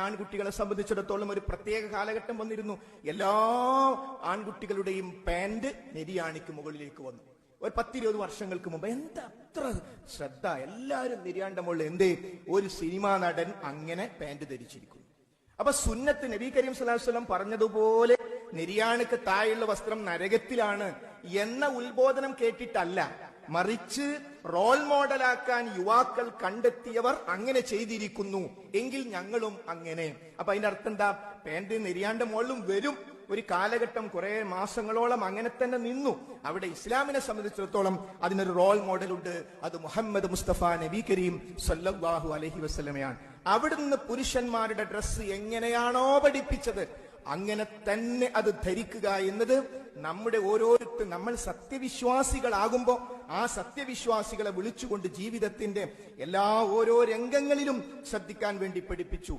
ആൺകുട്ടികളെ സംബന്ധിച്ചിടത്തോളം ഒരു പ്രത്യേക കാലഘട്ടം വന്നിരുന്നു. എല്ലാ ആൺകുട്ടികളുടെയും പാന്റ് നെരിയാണിക്ക് മുകളിലേക്ക് വന്നു. ഒരു 10-20 വർഷങ്ങൾക്ക് മുമ്പ് എന്താ അത്ര ശ്രദ്ധ, എല്ലാവരും നെരിയാണ്ട മുകളിൽ എന്തേ ഒരു സിനിമാ നടൻ അങ്ങനെ പാന്റ് ധരിച്ചിരിക്കുന്നു. അപ്പൊ സുന്നത്ത് നബി കരീം സ്വല്ലല്ലാഹു അലൈഹി വസല്ലം പറഞ്ഞതുപോലെ നെരിയാണിക്ക് താഴെയുള്ള വസ്ത്രം നരകത്തിലാണ് എന്ന ഉത്ബോധനം കേട്ടിട്ടല്ല, മറിച്ച് റോൾ മോഡലാക്കാൻ യുവാക്കൾ കണ്ടെത്തിയവർ അങ്ങനെ ചെയ്തിരിക്കുന്നു എങ്കിൽ ഞങ്ങളും അങ്ങനെ. അപ്പൊ അതിന്റെ അർത്ഥം എന്താ? പാന്റ് നെരിയാണ്ട മുകളിലും വരും. ഒരു കാലഘട്ടം കുറെ മാസങ്ങളോളം അങ്ങനെ തന്നെ നിന്നു. അവിടെ ഇസ്ലാമിനെ സംബന്ധിച്ചിടത്തോളം അതിനൊരു റോൾ മോഡലുണ്ട്. അത് മുഹമ്മദ് മുസ്തഫ നബി കരീം സല്ലല്ലാഹു അലൈഹി വസല്ലമയാണ്. അവിടുന്ന് പുരുഷന്മാരുടെ ഡ്രസ്സ് എങ്ങനെയാണോ പഠിപ്പിച്ചത് അങ്ങനെ തന്നെ അത് ധരിക്കുക എന്നത് നമ്മുടെ ഓരോരുത്തരും, നമ്മൾ സത്യവിശ്വാസികളാകുമ്പോൾ ആ സത്യവിശ്വാസികളെ വിളിച്ചുകൊണ്ട് ജീവിതത്തിന്റെ ഓരോ രംഗങ്ങളിലും ശ്രദ്ധിക്കാൻ വേണ്ടി പഠിപ്പിച്ചു.